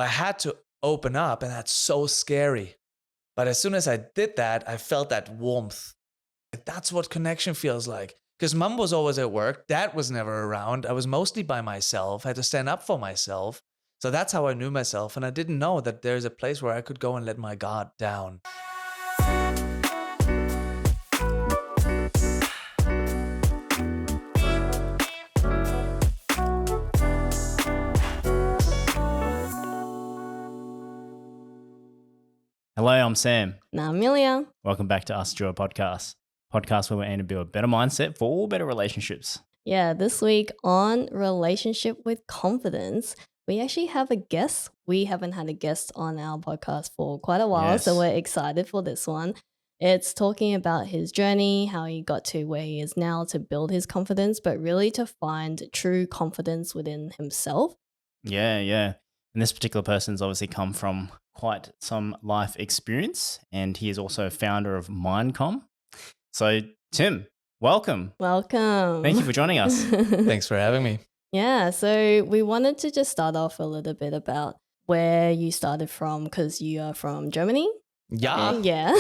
I had to open up, and that's so scary. But as soon as I did that, I felt that warmth. That's what connection feels like. Because mom was always at work. Dad was never around. I was mostly by myself. I had to stand up for myself. So that's how I knew myself. And I didn't know that there's a place where I could go and let my guard down. Hello, I'm Sam. And I'm Amelia. Welcome back to Us Duo Podcast where we aim to build a better mindset for all better relationships. Yeah, this week on Relationship with Confidence, we actually have a guest. We haven't had a guest on our podcast for quite a while, so we're excited for this one. It's talking about his journey, how he got to where he is now to build his confidence, but really to find true confidence within himself. Yeah. And this particular person's obviously come from quite some life experience, and he is also founder of MindCom. So, Tim, welcome. Welcome. Thank you for joining us. Thanks for having me. Yeah, so we wanted to just start off a little bit about where you started from, because you are from Germany. Yeah. Yeah.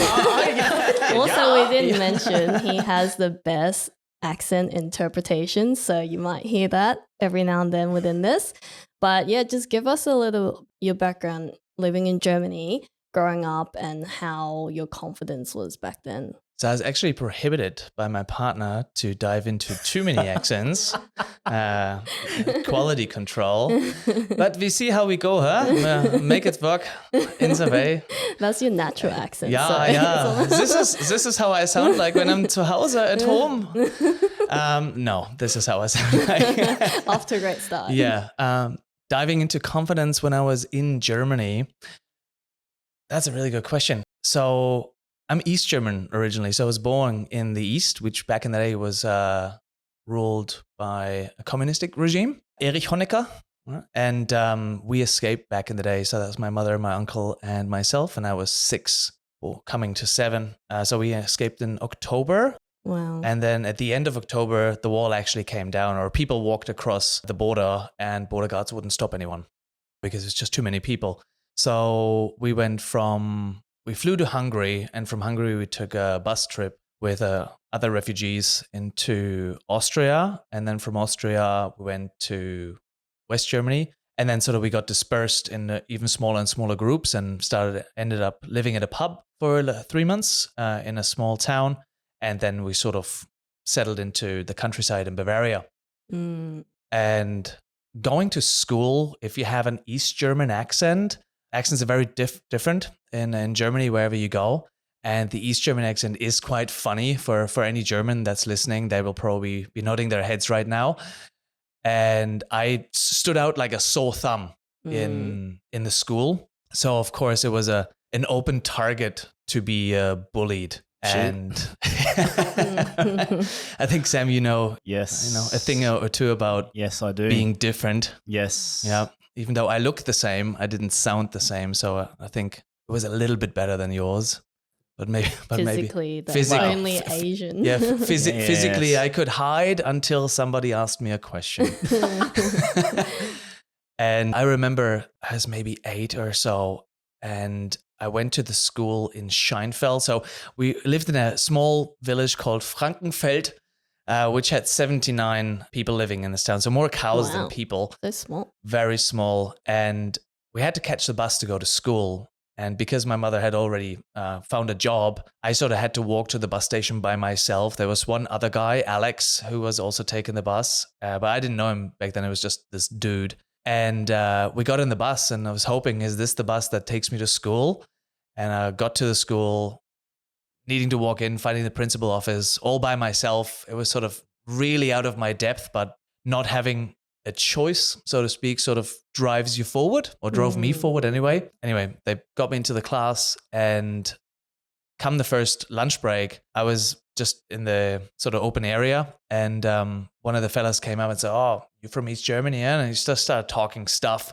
Also, we didn't mention he has the best accent interpretation, so you might hear that every now and then within this. But yeah, just give us a little your background living in Germany, growing up, and how your confidence was back then. So I was actually prohibited by my partner to dive into too many accents, quality control. But we see how we go, huh? Make it work in the way. That's your natural accent. Yeah. This is how I sound like when I'm to Hause at home. No, this is how I sound like. Off to a great start. Yeah. Diving into confidence when I was in Germany. That's a really good question. So I'm East German originally. So I was born in the East, which back in the day was ruled by a communistic regime, Erich Honecker. And we escaped back in the day. So that was my mother, my uncle, and myself. And I was 6 or coming to 7. So we escaped in October. Wow. And then at the end of October, the wall actually came down, or people walked across the border and border guards wouldn't stop anyone because it's just too many people. So we flew to Hungary, and from Hungary we took a bus trip with other refugees into Austria. And then from Austria, we went to West Germany. And then sort of we got dispersed in even smaller and smaller groups and ended up living at a pub for 3 months in a small town. And then we sort of settled into the countryside in Bavaria. And going to school, if you have an East German accents are very different in Germany, wherever you go. And the East German accent is quite funny for any German that's listening. They will probably be nodding their heads right now. And I stood out like a sore thumb in the school. So, of course, it was an open target to be bullied. And I think, Sam, Yes. a thing or two about Yes, I do. being different. Yes. Yeah. Even though I looked the same, I didn't sound the same. So I think it was a little bit better than yours. But maybe That's only Asian. Yeah, physically I could hide until somebody asked me a question. And I remember I was maybe 8 or so, and I went to the school in Scheinfeld. So we lived in a small village called Frankenfeld, which had 79 people living in this town. So more cows than people. So small. Very small. And we had to catch the bus to go to school. And because my mother had already found a job, I sort of had to walk to the bus station by myself. There was one other guy, Alex, who was also taking the bus. But I didn't know him back then. It was just this dude. And we got in the bus, and I was hoping, is this the bus that takes me to school? And I got to the school, needing to walk in, finding the principal office all by myself. It was sort of really out of my depth, but not having a choice, so to speak, sort of drives you forward, or drove me forward anyway. Anyway, they got me into the class, and come the first lunch break, I was just in the sort of open area, and one of the fellas came up and said, "Oh, you're from East Germany?" And he just started talking stuff.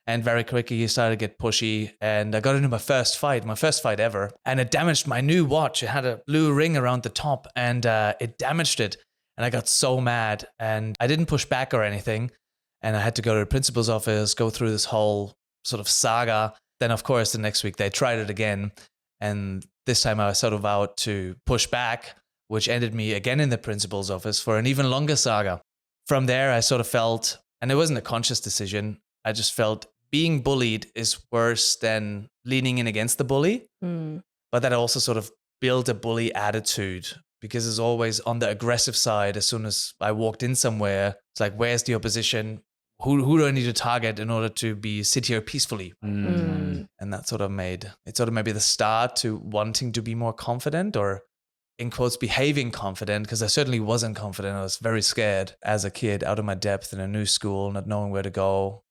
And very quickly, he started to get pushy. And I got into my first fight ever. And it damaged my new watch. It had a blue ring around the top, and it damaged it. And I got so mad. And I didn't push back or anything. And I had to go to the principal's office, go through this whole sort of saga. Then, of course, the next week they tried it again. And this time I sort of vowed to push back, which ended me again in the principal's office for an even longer saga. From there, I sort of felt, and it wasn't a conscious decision, I just felt being bullied is worse than leaning in against the bully. But that also sort of built a bully attitude, because it's always on the aggressive side. As soon as I walked in somewhere, it's like, where's the opposition? Who do I need to target in order to sit here peacefully? And that sort of made maybe the start to wanting to be more confident, or in quotes, behaving confident, because I certainly wasn't confident. I was very scared as a kid, out of my depth in a new school, not knowing where to go.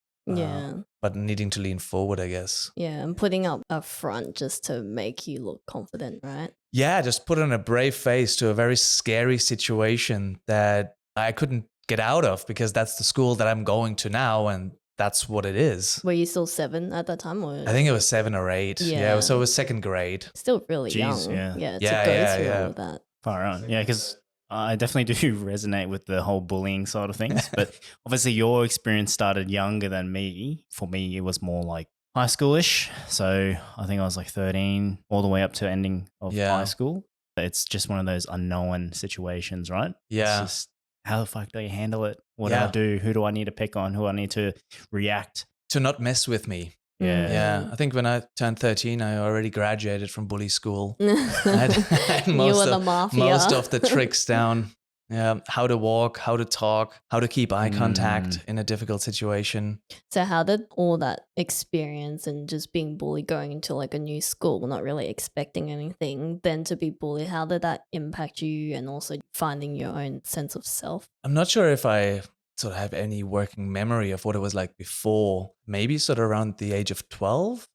But needing to lean forward, I guess. Yeah, and putting up a front just to make you look confident, right? Yeah, just put on a brave face to a very scary situation that I couldn't get out of, because that's the school that I'm going to now, and that's what it is. Were you still 7 at that time? Or? I think it was 7 or 8. Yeah, so it was second grade. Still really young. To go through all of that. Far on. Yeah, because I definitely do resonate with the whole bullying side of things. But obviously your experience started younger than me. For me, it was more like high schoolish. So I think I was like 13 all the way up to ending of high school. It's just one of those unknown situations, right? Yeah. It's just, how the fuck do you handle it? What do I do? Who do I need to pick on? Who do I need to react? To not mess with me. Yeah. I think when I turned 13, I already graduated from bully school. I had You were the mafia. most of the tricks down. Yeah, how to walk, how to talk, how to keep eye contact in a difficult situation. So how did all that experience and just being bullied, going into like a new school, not really expecting anything, then to be bullied, how did that impact you, and also finding your own sense of self? I'm not sure if I sort of have any working memory of what it was like before. Maybe sort of around the age of 12,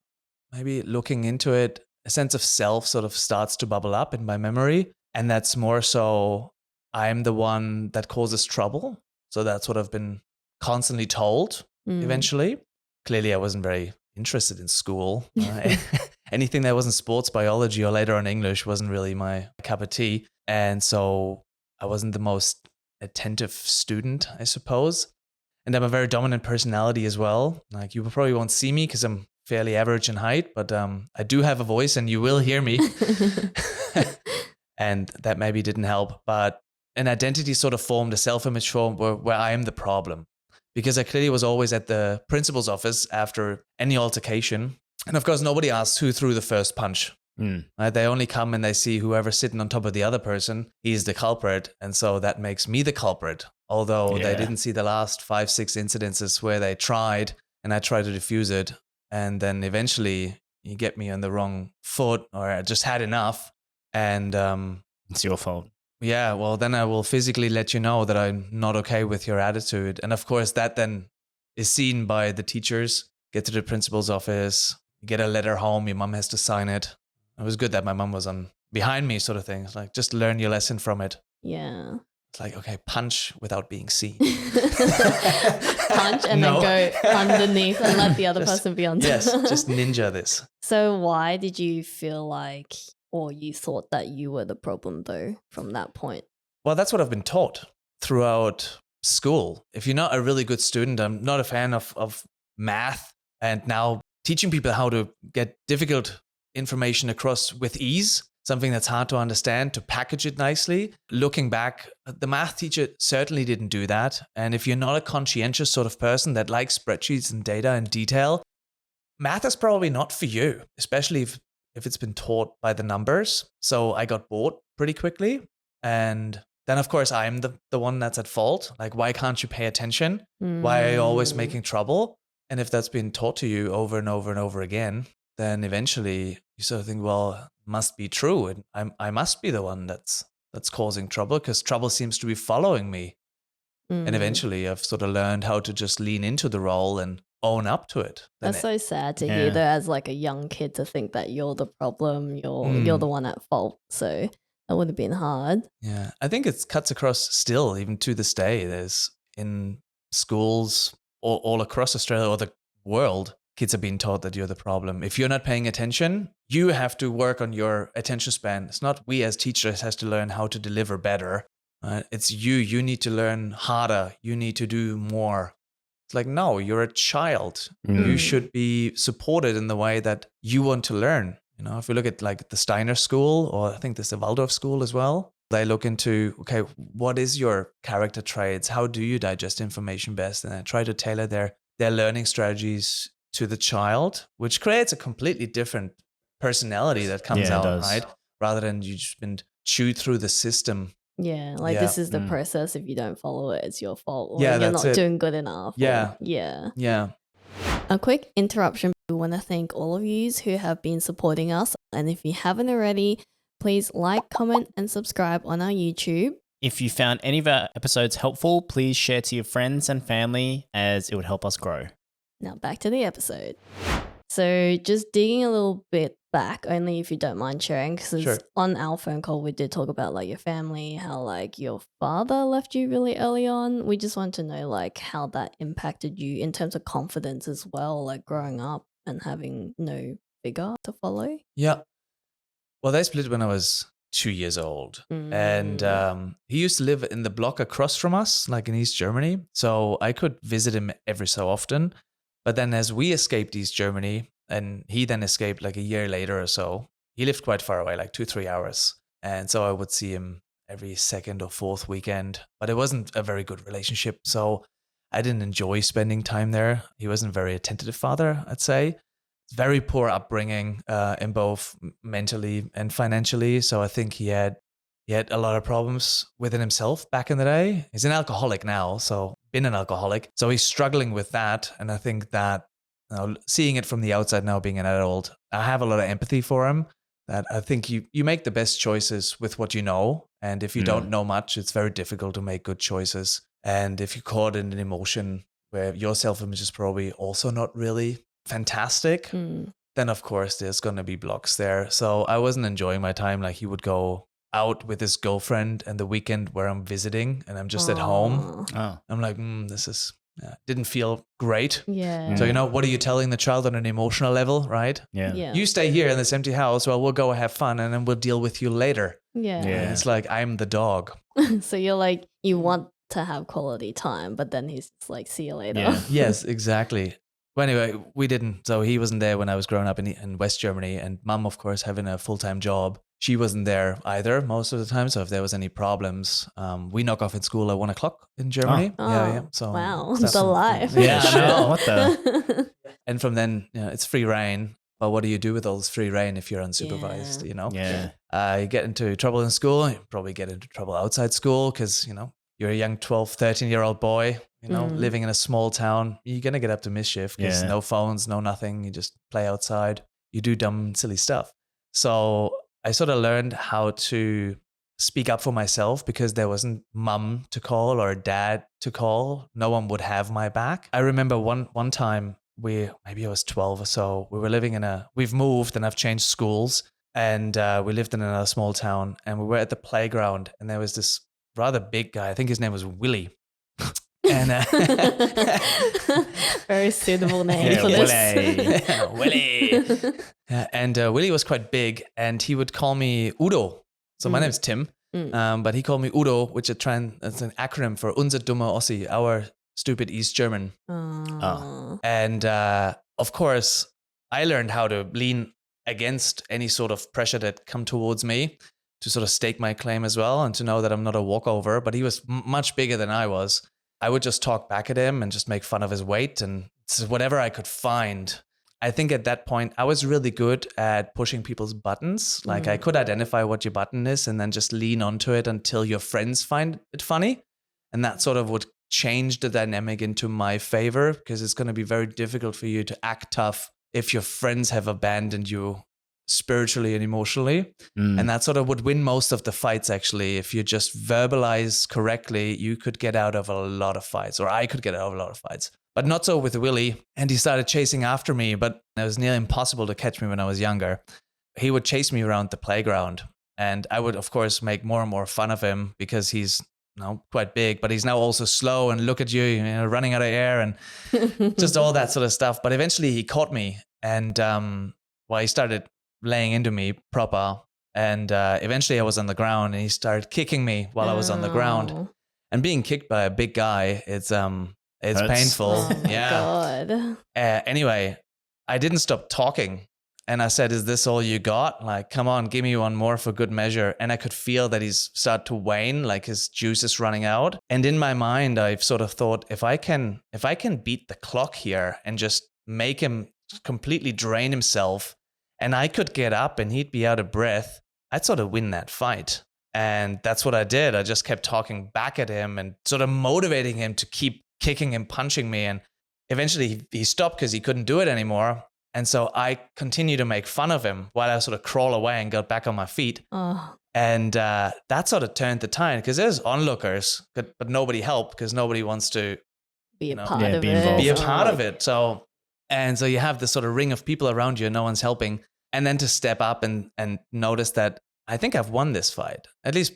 maybe looking into it, a sense of self sort of starts to bubble up in my memory. And that's more so I'm the one that causes trouble. So that's what I've been constantly told eventually. Clearly, I wasn't very interested in school. Anything that wasn't sports, biology, or later on English wasn't really my cup of tea. And so I wasn't the most attentive student, I suppose. And I'm a very dominant personality as well. Like, you probably won't see me because I'm fairly average in height, but I do have a voice and you will hear me. And that maybe didn't help. But an identity sort of formed, a self-image formed where I am the problem. Because I clearly was always at the principal's office after any altercation. And of course, nobody asks who threw the first punch. Right? They only come and they see whoever's sitting on top of the other person. He's the culprit. And so that makes me the culprit. Although they didn't see the last 5-6 incidences where they tried and I tried to defuse it. And then eventually you get me on the wrong foot, or I just had enough. And it's your fault. Yeah, well, then I will physically let you know that I'm not okay with your attitude. And of course, that then is seen by the teachers. Get to the principal's office, you get a letter home, your mom has to sign it. It was good that my mom was on behind me, sort of thing. It's like, just learn your lesson from it. Yeah. It's like, okay, punch without being seen. Punch and then go underneath and let the other person be on top. Yes, just ninja this. So why did you feel like, or you thought that you were the problem though from that point? Well, that's what I've been taught throughout school. If you're not a really good student, I'm not a fan of math, and now teaching people how to get difficult information across with ease, something that's hard to understand, to package it nicely. Looking back, the math teacher certainly didn't do that. And if you're not a conscientious sort of person that likes spreadsheets and data and detail, math is probably not for you, especially if it's been taught by the numbers. So I got bored pretty quickly. And then, of course, I'm the one that's at fault. Like, why can't you pay attention? Why are you always making trouble? And if that's been taught to you over and over and over again, then eventually you sort of think, well, must be true. And I must be the one that's causing trouble, because trouble seems to be following me. And eventually I've sort of learned how to just lean into the role and own up to it. That's so sad to hear, though, as like a young kid, to think that you're the problem, you're the one at fault. So that would have been hard. Yeah, I think it cuts across still, even to this day. There's in schools all across Australia or the world, kids are being taught that you're the problem. If you're not paying attention, you have to work on your attention span. It's not we as teachers has to learn how to deliver better. It's you. You need to learn harder. You need to do more. It's like, no, you're a child. Mm. You should be supported in the way that you want to learn. You know, if we look at like the Steiner school, or I think there's the Waldorf school as well, they look into, okay, what is your character traits? How do you digest information best? And they try to tailor their learning strategies to the child, which creates a completely different personality that comes Yeah, it out, does. right? Rather than you just been chewed through the system. Yeah, like Yeah. this is the Mm. process. If you don't follow it, it's your fault. Or Yeah, you're that's not it. doing good enough. Yeah. Or, yeah. Yeah. A quick interruption. We want to thank all of you who have been supporting us. And if you haven't already, please like, comment, and subscribe on our YouTube. If you found any of our episodes helpful, please share to your friends and family, as it would help us grow. Now back to the episode. So just digging a little bit back, only if you don't mind sharing, because Sure. on our phone call we did talk about like your family, how like your father left you really early on. We just want to know like how that impacted you in terms of confidence as well, like growing up and having no figure to follow. Yeah. Well, they split when I was 2 years old. And he used to live in the block across from us, like in East Germany. So I could visit him every so often. But then as we escaped East Germany, and he then escaped like a year later or so, he lived quite far away, like 2-3 hours. And so I would see him every second or fourth weekend. But it wasn't a very good relationship. So I didn't enjoy spending time there. He wasn't a very attentive father, I'd say. Very poor upbringing in both mentally and financially. So I think he had a lot of problems within himself back in the day. He's an alcoholic now, so been an alcoholic. So he's struggling with that. And I think that, you know, seeing it from the outside now, being an adult, I have a lot of empathy for him. That I think you make the best choices with what you know. And if you don't know much, it's very difficult to make good choices. And if you're caught in an emotion where your self-image is probably also not really fantastic, then of course there's going to be blocks there. So I wasn't enjoying my time. Like he would go out with his girlfriend and the weekend where I'm visiting and I'm just at home. Oh. I'm like, this is, didn't feel great. Yeah. So, you know, what are you telling the child on an emotional level, right? Yeah. You stay here in this empty house. Well, we'll go have fun and then we'll deal with you later. Yeah. And it's like, I'm the dog. So you're like, you want to have quality time, but then he's just like, see you later. Yeah. Yes, exactly. Well, anyway, we didn't. So he wasn't there when I was growing up in West Germany. And mum, of course, having a full-time job, she wasn't there either most of the time. So if there was any problems, we knock off at school at 1 o'clock in Germany. Oh, Yeah. So wow. that's- The life. Yeah, I know. What the? And from then, you know, it's free reign. But what do you do with all this free reign if you're unsupervised, Yeah. you know? Yeah. You get into trouble in school, you probably get into trouble outside school because, you know, you're a young 12, 13-year-old boy, you know, living in a small town. You're going to get up to mischief because no phones, no nothing. You just play outside. You do dumb, silly stuff. So I sort of learned how to speak up for myself because there wasn't mum to call or dad to call. No one would have my back. I remember one time maybe I was 12 or so. We were living we've moved and I've changed schools. And we lived in another small town and we were at the playground and there was this rather big guy. I think his name was Willie. And very suitable name for this. Willie. And Willie was quite big and he would call me Udo. So my name's Tim, but he called me Udo, which it's an acronym for Unser dummer Ossi, our stupid East German. And of course, I learned how to lean against any sort of pressure that come towards me, to sort of stake my claim as well and to know that I'm not a walkover. But he was much bigger than I was. I would just talk back at him and just make fun of his weight and whatever I could find. I think at that point, I was really good at pushing people's buttons. Like I could identify what your button is and then just lean onto it until your friends find it funny. And that sort of would change the dynamic into my favor because it's going to be very difficult for you to act tough if your friends have abandoned you spiritually and emotionally. And that sort of would win most of the fights, actually. If you just verbalize correctly, you could get out of a lot of fights, or I could get out of a lot of fights. But not so with Willie. And he started chasing after me, but it was nearly impossible to catch me when I was younger. He would chase me around the playground. And I would, of course, make more and more fun of him because he's quite big, but he's now also slow and look at you, running out of air and just all that sort of stuff. But eventually he caught me and he started laying into me proper. And eventually I was on the ground and he started kicking me while I was on the ground. And being kicked by a big guy, it's It's Hurts. painful. Oh my Yeah. God. Anyway, I didn't stop talking. And I said, is this all you got? Like, come on, give me one more for good measure. And I could feel that he's started to wane, like his juice is running out. And in my mind, I've sort of thought, if I can beat the clock here and just make him completely drain himself, and I could get up and he'd be out of breath, I'd sort of win that fight. And that's what I did. I just kept talking back at him and sort of motivating him to keep kicking and punching me. And eventually he stopped because he couldn't do it anymore. And so I continued to make fun of him while I sort of crawl away and got back on my feet. Oh, And that sort of turned the tide because there's onlookers, but nobody helped because nobody wants to be a you know, part yeah, of be it. involved. be a or part of like- it. So you have this sort of ring of people around you and no one's helping. And then to step up and notice that I think I've won this fight, at least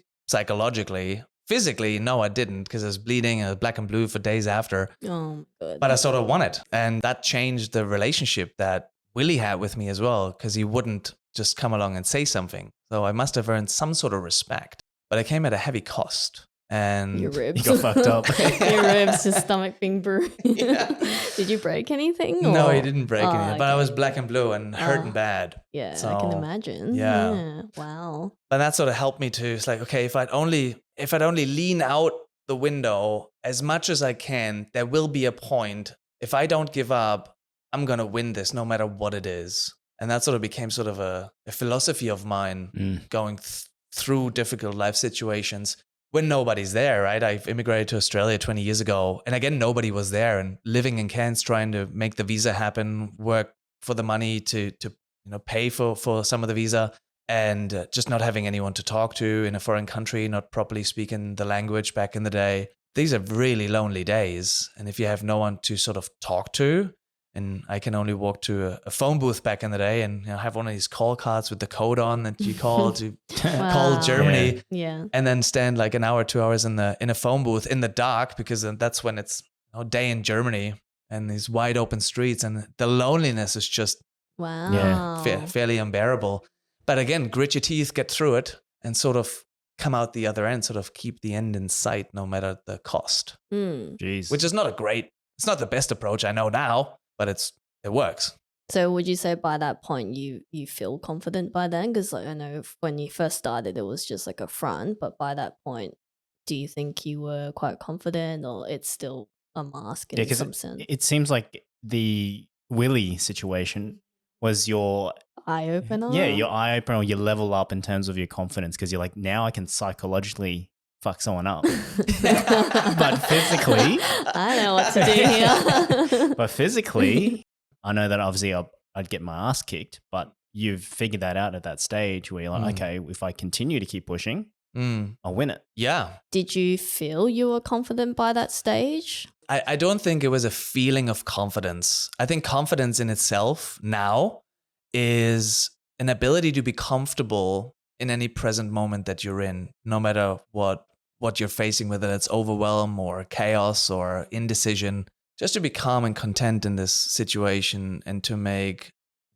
psychologically. Physically, no, I didn't because I was bleeding and black and blue for days after. Oh, good. But I sort of won it. And that changed the relationship that Willie had with me as well, because he wouldn't just come along and say something. So I must have earned some sort of respect. But it came at a heavy cost. And Your ribs. You got fucked up. Your ribs, your stomach being bruised. Yeah. Did you break anything? no, or- he didn't break Oh, anything. But I was okay. black and blue and hurting Oh. bad. Yeah, I So, can imagine. yeah. Wow. But that sort of helped me to, it's like, okay, if I'd only lean out the window as much as I can, there will be a point. If I don't give up, I'm going to win this no matter what it is. And that sort of became sort of a philosophy of mine going through difficult life situations when nobody's there, right? I've immigrated to Australia 20 years ago. And again, nobody was there, and living in Cairns, trying to make the visa happen, work for the money to pay for some of the visa, and just not having anyone to talk to in a foreign country, not properly speaking the language back in the day. These are really lonely days. And if you have no one to sort of talk to, and I can only walk to a phone booth back in the day and have one of these call cards with the code on that you call to call Wow. Germany, Yeah. and then stand like an hour, 2 hours in a phone booth in the dark, because that's when it's day in Germany and these wide open streets, and the loneliness is just Wow. fairly unbearable. But again, grit your teeth, get through it, and sort of come out the other end, sort of keep the end in sight no matter the cost, Mm. Jeez. which is it's not the best approach, I know now, but it works. So would you say by that point you feel confident by then? Because I know when you first started it was just like a front, but by that point, do you think you were quite confident, or it's still a mask in some sense? it seems like the Willie situation was your Eye opener? your eye opener, or your level up in terms of your confidence, because you're like, now I can psychologically fuck someone up. But physically, I know what to do here. but physically, I know that obviously I'd get my ass kicked, but you've figured that out at that stage where you're like, okay, if I continue to keep pushing, I'll win it. Yeah. Did you feel you were confident by that stage? I don't think it was a feeling of confidence. I think confidence in itself now is an ability to be comfortable in any present moment that you're in, no matter what you're facing, whether it's overwhelm or chaos or indecision, just to be calm and content in this situation and to make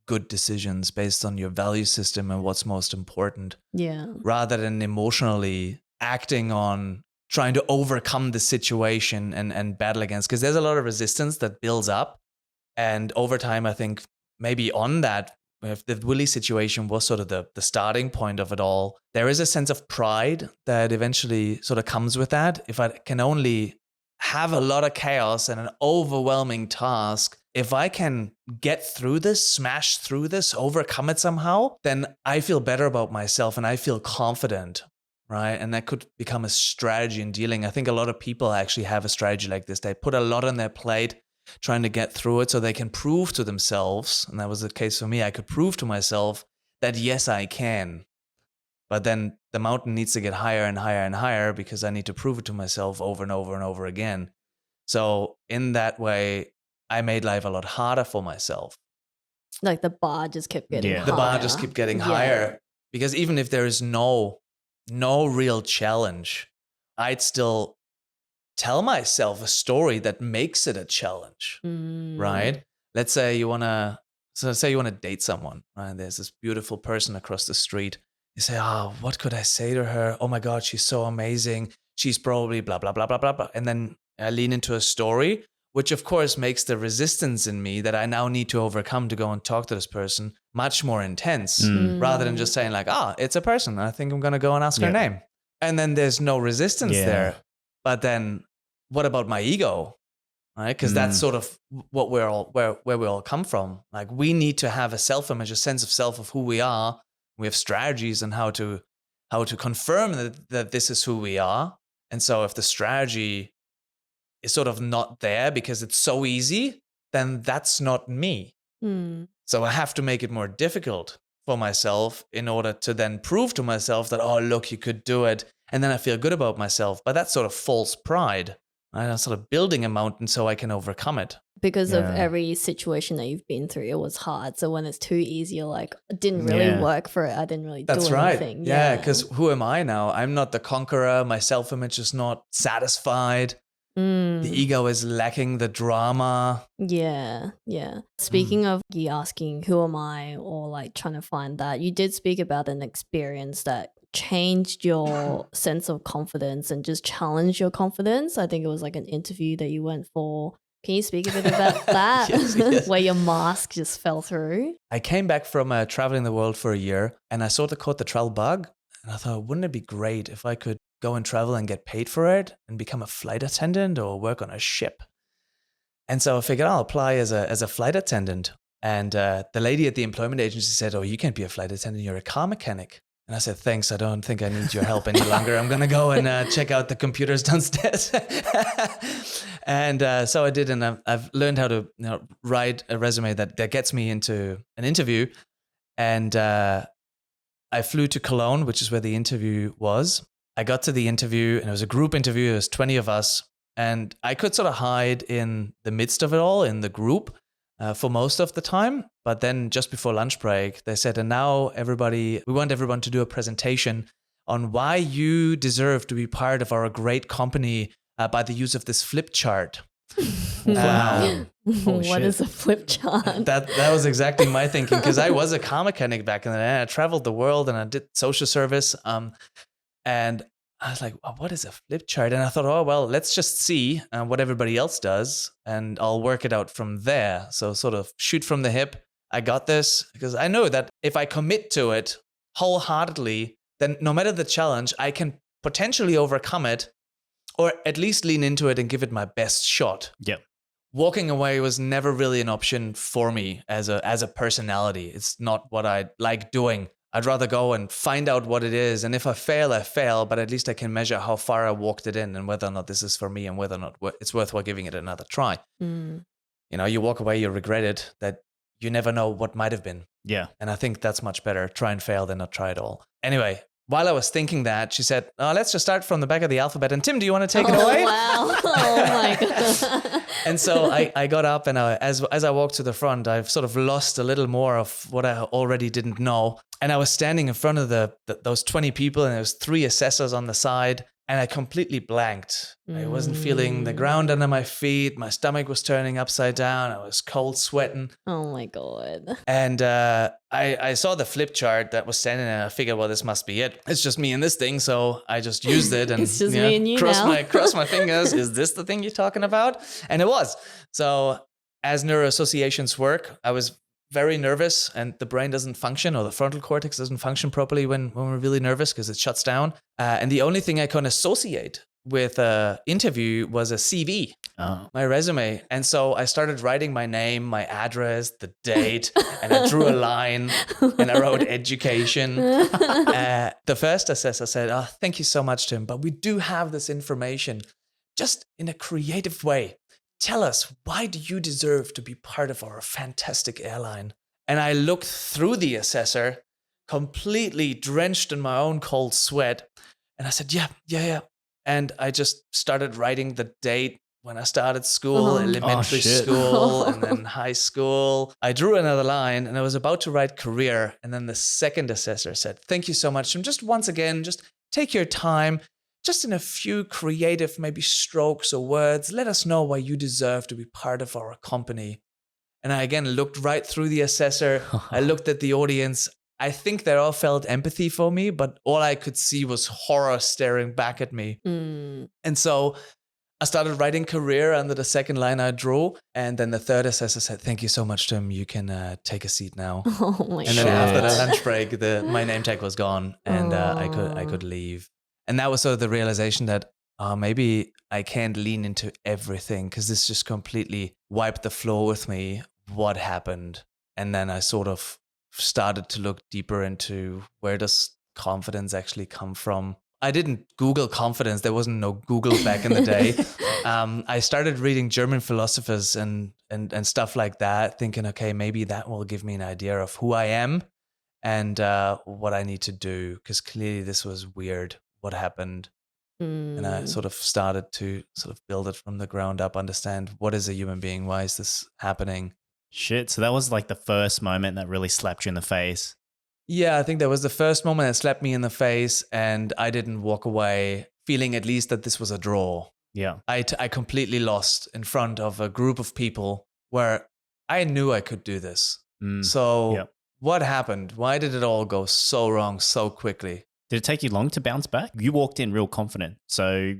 good decisions based on your value system and what's most important, Yeah. rather than emotionally acting on trying to overcome the situation and battle against, because there's a lot of resistance that builds up. And over time, I think maybe on that, if the Willie situation was sort of the starting point of it all, there is a sense of pride that eventually sort of comes with that. If I can only have a lot of chaos and an overwhelming task, if I can get through this, smash through this, overcome it somehow, then I feel better about myself and I feel confident. Right. And that could become a strategy in dealing. I think a lot of people actually have a strategy like this. They put a lot on their plate trying to get through it so they can prove to themselves. And that was the case for me. I could prove to myself that, yes, I can. But then the mountain needs to get higher and higher and higher because I need to prove it to myself over and over and over again. So in that way, I made life a lot harder for myself. Like the bar just kept getting Yeah. higher. The bar just kept getting higher, because even if there is no real challenge, I'd still tell myself a story that makes it a challenge, right? Let's say you want to date someone, right? There's this beautiful person across the street. You say, oh, what could I say to her? Oh my God, she's so amazing. She's probably blah, blah, blah, blah, blah, blah. And then I lean into a story which of course makes the resistance in me that I now need to overcome to go and talk to this person much more intense, rather than just saying like, it's a person. I think I'm going to go and ask her name. And then there's no resistance there. But then what about my ego? Right? Because that's sort of what where we all come from. Like, we need to have a self-image, a sense of self of who we are. We have strategies on how to confirm that this is who we are. And so if the strategy is sort of not there because it's so easy, then that's not me. So I have to make it more difficult for myself in order to then prove to myself that, oh, look, you could do it. And then I feel good about myself. But that's sort of false pride. I'm sort of building a mountain so I can overcome it. Because of every situation that you've been through, it was hard. So when it's too easy, you're like, it didn't really work for it. I didn't really do anything. That's right. Yeah, because who am I now? I'm not the conqueror. My self-image is not satisfied. The ego is lacking the drama. Yeah. Speaking of you asking, who am I? Or like trying to find that, you did speak about an experience that changed your sense of confidence and just challenged your confidence. I think it was like an interview that you went for. Can you speak a bit about that? Yes. Where your mask just fell through? I came back from traveling the world for a year, and I sort of caught the travel bug. And I thought, wouldn't it be great if I could go and travel and get paid for it and become a flight attendant or work on a ship? And so I figured I'll apply as a flight attendant. And the lady at the employment agency said, oh, you can't be a flight attendant. You're a car mechanic. And I said, thanks, I don't think I need your help any longer. I'm going to go and check out the computers downstairs. And so I did, and I've learned how to write a resume that gets me into an interview. And I flew to Cologne, which is where the interview was. I got to the interview, and it was a group interview. There was 20 of us. And I could sort of hide in the midst of it all in the group for most of the time. But then just before lunch break, they said, and now we want everyone to do a presentation on why you deserve to be part of our great company by the use of this flip chart. Wow. What is a flip chart? That was exactly my thinking, because I was a car mechanic back in the day. I traveled the world and I did social service. And I was like, oh, what is a flip chart? And I thought, oh, well, let's just see what everybody else does, and I'll work it out from there. So sort of shoot from the hip. I got this, because I know that if I commit to it wholeheartedly, then no matter the challenge, I can potentially overcome it, or at least lean into it and give it my best shot. Yep. Walking away was never really an option for me as a personality. It's not what I like doing. I'd rather go and find out what it is. And if I fail, I fail, but at least I can measure how far I walked it in and whether or not this is for me and whether or not it's worthwhile giving it another try. You walk away, you regret it, that you never know what might have been. Yeah. And I think that's much better. Try and fail than not try at all. Anyway, while I was thinking that, she said, let's just start from the back of the alphabet. And Tim, do you want to take it away? Wow. Oh my God. And so I got up, and as I walked to the front, I've sort of lost a little more of what I already didn't know. And I was standing in front of those 20 people, and there was 3 assessors on the side, and I completely blanked. I wasn't feeling the ground under my feet. My stomach was turning upside down. I was cold sweating. Oh my God. And I saw the flip chart that was standing there. I figured, well, this must be it. It's just me and this thing. So I just used it and it's just me and you cross now. my fingers. Is this the thing you're talking about? And it was. So as neuroassociations work, I was very nervous, and the brain doesn't function, or the frontal cortex doesn't function properly when we're really nervous, because it shuts down. And the only thing I can associate with an interview was a CV, my resume. And so I started writing my name, my address, the date, and I drew a line, and I wrote education. The first assessor said, oh, thank you so much, Tim, but we do have this information just in a creative way. Tell us, why do you deserve to be part of our fantastic airline? And I looked through the assessor, completely drenched in my own cold sweat. And I said, yeah. And I just started writing the date when I started school, elementary school, and then high school. I drew another line, and I was about to write career. And then the second assessor said, thank you so much. And just once again, just take your time. Just in a few creative, maybe strokes or words, let us know why you deserve to be part of our company. And I again looked right through the assessor. I looked at the audience. I think they all felt empathy for me, but all I could see was horror staring back at me. And so I started writing career under the second line I drew. And then the third assessor said, thank you so much, Tim. You can take a seat now. Oh my And god. then after the lunch break, my name tag was gone and I could Oh. leave. And that was sort of the realization that maybe I can't lean into everything because this just completely wiped the floor with me. What happened? And then I sort of started to look deeper into where does confidence actually come from. I didn't Google confidence. There wasn't no Google back in the day. I started reading German philosophers and stuff like that, thinking, okay, maybe that will give me an idea of who I am and what I need to do, because clearly this was weird. What happened? And I sort of started to sort of build it from the ground up, understand what is a human being? Why is this happening? Shit. So that was like the first moment that really slapped you in the face. Yeah, I think that was the first moment that slapped me in the face, and I didn't walk away feeling at least that this was a draw. Yeah. I completely lost in front of a group of people where I knew I could do this. So what happened? Why did it all go so wrong so quickly? Did it take you long to bounce back? You walked in real confident. So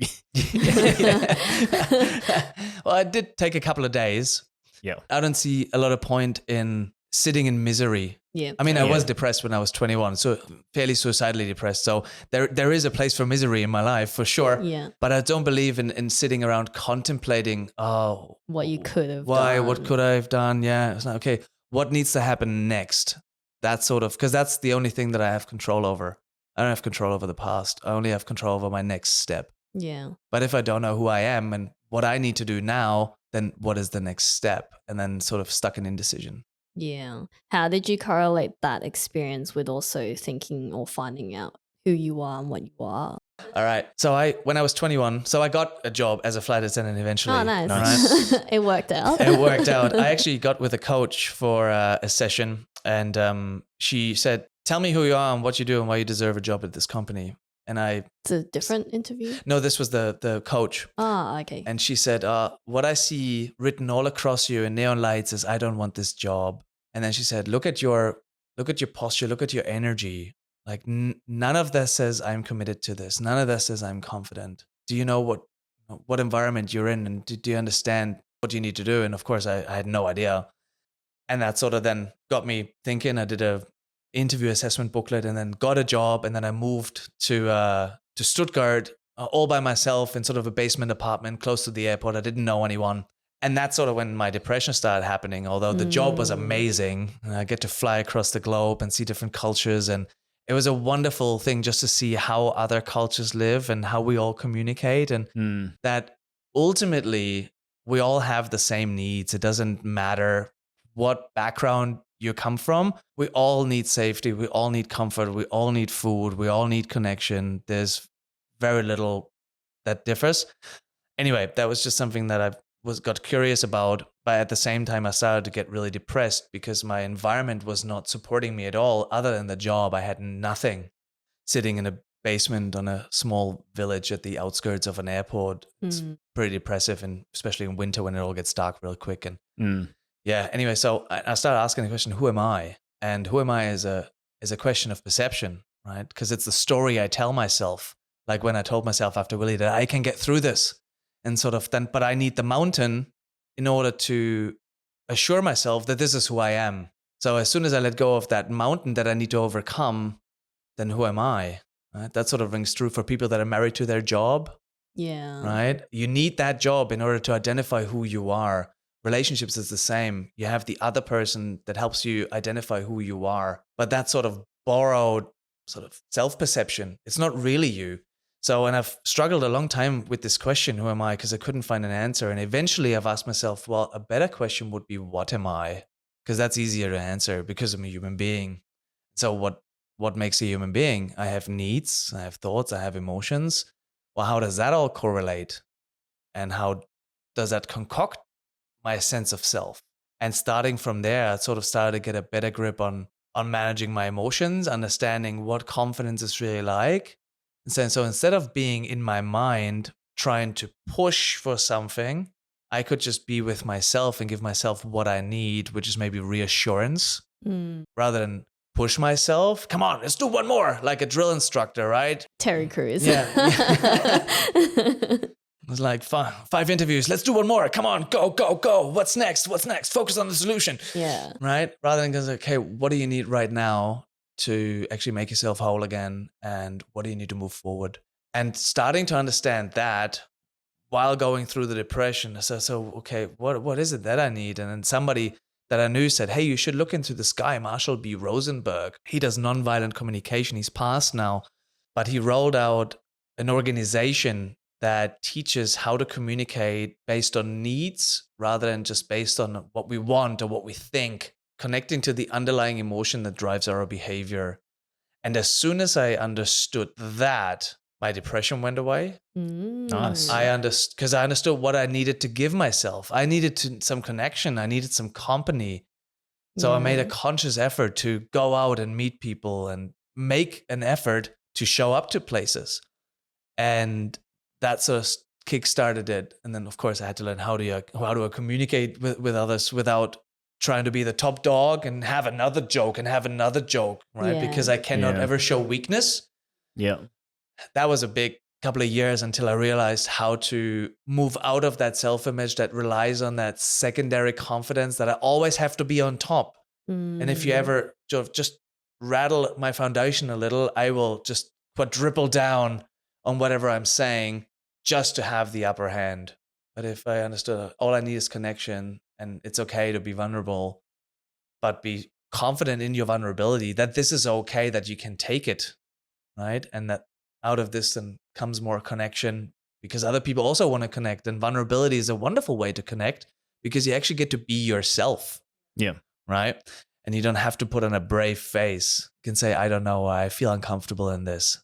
well, it did take a couple of days. Yeah. I don't see a lot of point in sitting in misery. Yeah. I mean, I was depressed when I was 21, so fairly suicidally depressed. So there is a place for misery in my life for sure. Yeah. But I don't believe in sitting around contemplating, what you could have why, done. what could I have done? Yeah. It's like, okay, what needs to happen next? That sort of, because that's the only thing that I have control over. I don't have control over the past. I only have control over my next step. Yeah. But if I don't know who I am and what I need to do now, then what is the next step? And then sort of stuck in indecision. Yeah. How did you correlate that experience with also thinking or finding out who you are and what you are? All right. So when I was 21, so I got a job as a flight attendant eventually. Oh, nice. Right? It worked out. It worked out. I actually got with a coach for a session, and she said, tell me who you are and what you do and why you deserve a job at this company. And It's a different interview? No, this was the coach. Ah, okay. And she said, what I see written all across you in neon lights is I don't want this job. And then she said, look at your posture, look at your energy. Like none of that says I'm committed to this. None of that says I'm confident. Do you know what environment you're in? And do you understand what you need to do? And of course, I had no idea. And that sort of then got me thinking. I did a interview assessment booklet and then got a job. And then I moved to Stuttgart all by myself in sort of a basement apartment close to the airport. I didn't know anyone. And that's sort of when my depression started happening, although the job was amazing. And I get to fly across the globe and see different cultures. And it was a wonderful thing just to see how other cultures live and how we all communicate. And that ultimately we all have the same needs. It doesn't matter what background you come from. We all need safety. We all need comfort. We all need food. We all need connection. There's very little that differs. Anyway, that was just something that I got curious about, but at the same time I started to get really depressed because my environment was not supporting me at all. Other than the job, I had nothing. Sitting in a basement on a small village at the outskirts of an airport, it's pretty depressive, and especially in winter when it all gets dark real quick. And yeah, anyway, so I started asking the question, who am I? And who am I is a question of perception, right? Because it's the story I tell myself. Like when I told myself after Willie that I can get through this. And sort of then, but I need the mountain in order to assure myself that this is who I am. So as soon as I let go of that mountain that I need to overcome, then who am I? Right? That sort of rings true for people that are married to their job. Yeah. Right? You need that job in order to identify who you are. Relationships is the same. You have the other person that helps you identify who you are. But that sort of borrowed sort of self-perception, it's not really you. So, and I've struggled a long time with this question, who am I? Because I couldn't find an answer. And eventually I've asked myself, well, a better question would be, what am I? Because that's easier to answer because I'm a human being. So what makes a human being? I have needs, I have thoughts, I have emotions. Well, how does that all correlate? And how does that concoct my sense of self? And starting from there, I sort of started to get a better grip on managing my emotions, understanding what confidence is really like. And so instead of being in my mind trying to push for something, I could just be with myself and give myself what I need, which is maybe reassurance, rather than push myself. Come on, let's do one more, like a drill instructor, right? Terry Crews. Yeah. It was like five interviews. Let's do one more. Come on, go, go, go. What's next? What's next? Focus on the solution. Yeah. Right? Rather than going, okay, what do you need right now to actually make yourself whole again? And what do you need to move forward? And starting to understand that while going through the depression. So okay, what is it that I need? And then somebody that I knew said, hey, you should look into this guy, Marshall B. Rosenberg. He does nonviolent communication. He's passed now, but he rolled out an organization that teaches how to communicate based on needs rather than just based on what we want or what we think, connecting to the underlying emotion that drives our behavior. And as soon as I understood that, my depression went away. Nice. Because I understood what I needed to give myself. I needed some connection. I needed some company. So I made a conscious effort to go out and meet people and make an effort to show up to places. And that sort of kick-started it. And then, of course, I had to learn how do I communicate with others without trying to be the top dog and have another joke, right? Yeah. Because I cannot ever show weakness. Yeah. That was a big couple of years until I realized how to move out of that self-image that relies on that secondary confidence that I always have to be on top. And if you ever just rattle my foundation a little, I will just quadruple down on whatever I'm saying just to have the upper hand. But if I understood all I need is connection, and it's okay to be vulnerable, but be confident in your vulnerability, that this is okay, that you can take it, right? And that out of this then comes more connection because other people also want to connect. And vulnerability is a wonderful way to connect because you actually get to be yourself. Yeah. Right? And you don't have to put on a brave face. You can say, I don't know, I feel uncomfortable in this.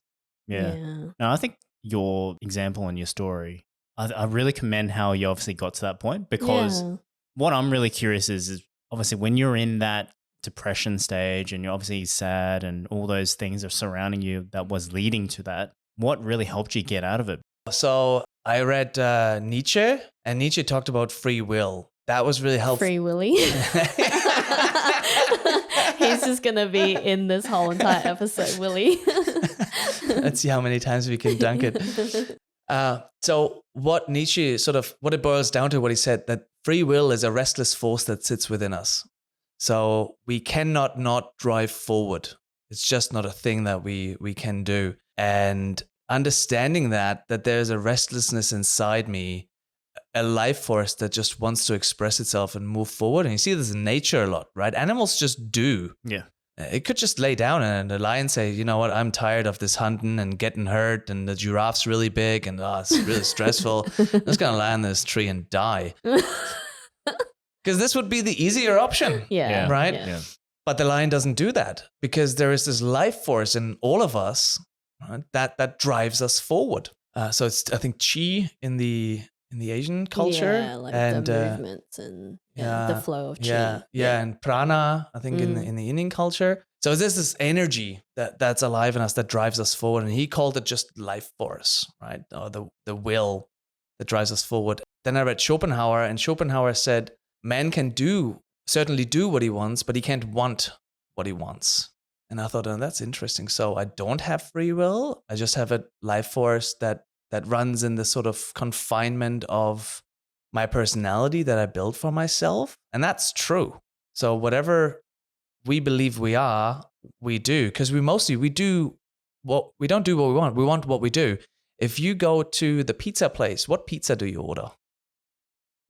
Yeah. Now, I think your example and your story, I really commend how you obviously got to that point because what I'm really curious is obviously when you're in that depression stage and you're obviously sad and all those things are surrounding you that was leading to that, what really helped you get out of it? So I read Nietzsche, and Nietzsche talked about free will. That was really helpful. Free Willy. He's just going to be in this whole entire episode, Willy. Let's see how many times we can dunk it. So what Nietzsche what it boils down to, what he said, that free will is a restless force that sits within us. So we cannot not drive forward. It's just not a thing that we can do. And understanding that there's a restlessness inside me, a life force that just wants to express itself and move forward. And you see this in nature a lot, right? Animals just do. Yeah. It could just lay down and the lion say, you know what, I'm tired of this hunting and getting hurt, and the giraffe's really big and it's really stressful. I'm just going to lie on this tree and die. Because this would be the easier option, right? Yeah. But the lion doesn't do that because there is this life force in all of us, right, that drives us forward. So it's, I think, chi in the Asian culture, like and the movements and the flow of chi. And prana, I think, in the Indian culture. So there's this energy that's alive in us that drives us forward, and he called it just life force, right? Or the will that drives us forward. Then I read Schopenhauer, and Schopenhauer said, man can certainly do what he wants, but he can't want what he wants. And I thought, oh, that's interesting. So I don't have free will. I just have a life force that runs in this sort of confinement of my personality that I built for myself. And that's true. So whatever we believe we are, we do. Because we don't do what we want. We want what we do. If you go to the pizza place, what pizza do you order?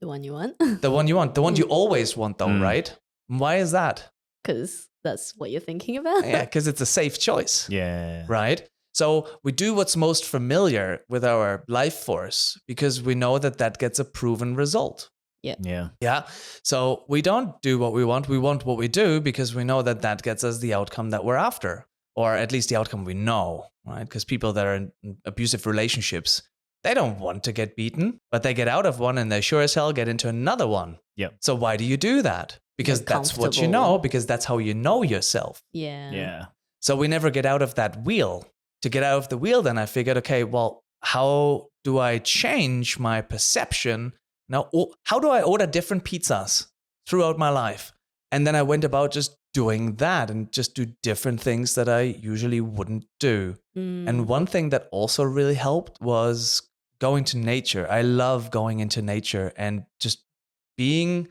The one you want? The one you want. The one you always want, though, right? Why is that? Because that's what you're thinking about. Yeah, because it's a safe choice. Yeah. Right? So we do what's most familiar with our life force because we know that gets a proven result. Yeah. So we don't do what we want. We want what we do because we know that gets us the outcome that we're after, or at least the outcome we know, right? Because people that are in abusive relationships, they don't want to get beaten, but they get out of one and they sure as hell get into another one. Yeah. So why do you do that? Because that's what you know, because that's how you know yourself. Yeah. So we never get out of that wheel. To get out of the wheel, then I figured, okay, well, how do I change my perception? Now, how do I order different pizzas throughout my life? And then I went about just doing that and just do different things that I usually wouldn't do. And one thing that also really helped was going to nature. I love going into nature and just being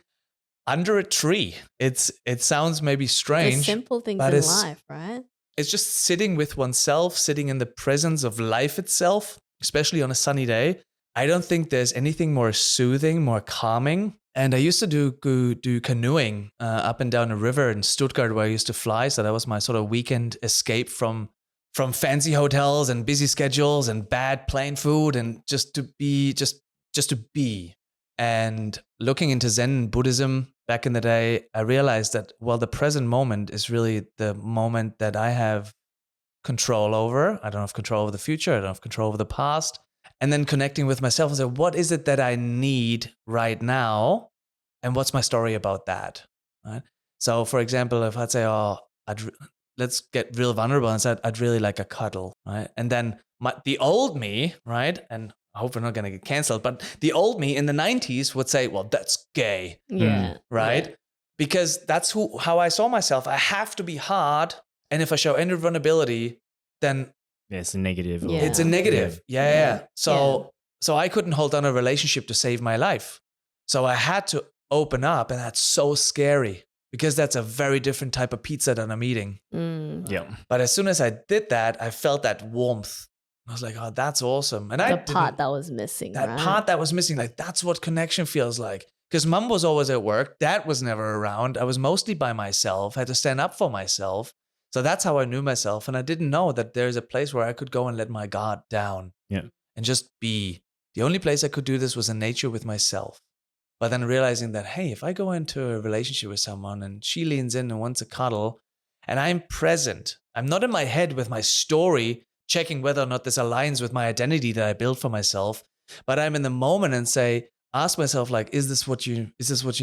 under a tree. It sounds maybe The strange, simple things but in it's life, right? it's just sitting with oneself, sitting in the presence of life itself, especially on a sunny day. I don't think there's anything more soothing, more calming. And I used to do canoeing up and down a river in Stuttgart where I used to fly. So that was my sort of weekend escape from fancy hotels and busy schedules and bad plane food, and just to be. And looking into Zen and Buddhism back in the day, I realized that, well, the present moment is really the moment that I have control over. I don't have control over the future. I don't have control over the past. And then connecting with myself and say, what is it that I need right now? And what's my story about that? Right. So, for example, if I'd say, let's get real vulnerable and say, I'd really like a cuddle. Right. And then the old me, right. And I hope we're not going to get canceled, but the old me in the 90s would say, well, that's gay. Yeah. Right. Yeah. Because that's how I saw myself. I have to be hard. And if I show any vulnerability, then it's a negative. Yeah. it's a negative. Yeah. So I couldn't hold on a relationship to save my life. So I had to open up, and that's so scary because that's a very different type of pizza than I'm eating. Yeah. But as soon as I did that, I felt that warmth. I was like, oh, that's awesome. And The part that was missing, that right? part that was missing, like that's what connection feels like. Because mom was always at work. Dad was never around. I was mostly by myself. I had to stand up for myself. So that's how I knew myself. And I didn't know that there's a place where I could go and let my guard down and just be. The only place I could do this was in nature with myself. But then realizing that, hey, if I go into a relationship with someone and she leans in and wants a cuddle and I'm present, I'm not in my head with my story, checking whether or not this aligns with my identity that I built for myself, but I'm in the moment and ask myself, like, is this what you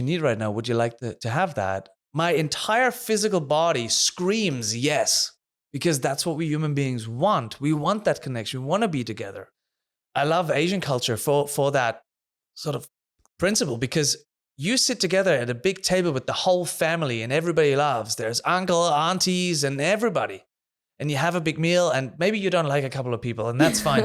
need right now? Would you like to have that? My entire physical body screams yes, because that's what we human beings want. We want that connection. We want to be together. I love Asian culture for that sort of principle, because you sit together at a big table with the whole family and everybody loves. There's uncle, aunties, and everybody. And you have a big meal, and maybe you don't like a couple of people, and that's fine.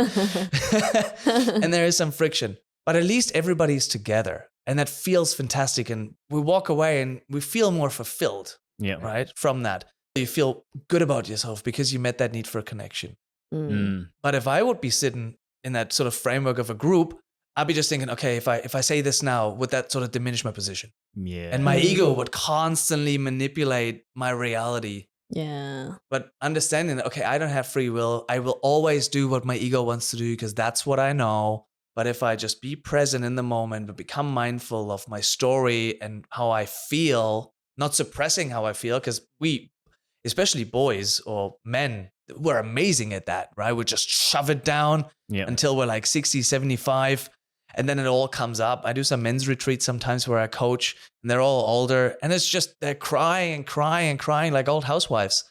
And there is some friction, but at least everybody's together. And that feels fantastic. And we walk away and we feel more fulfilled, right? From that. You feel good about yourself because you met that need for a connection. But if I would be sitting in that sort of framework of a group, I'd be just thinking, okay, if I say this now, would that sort of diminish my position? Yeah. And my ego would constantly manipulate my reality. Yeah. But understanding that, okay, I don't have free will. I will always do what my ego wants to do because that's what I know. But if I just be present in the moment, but become mindful of my story and how I feel, not suppressing how I feel, because we, especially boys or men, we're amazing at that, right? We just shove it down until we're like 60, 75. And then it all comes up. I do some men's retreats sometimes where I coach, and they're all older. And it's just, they're crying and crying and crying like old housewives.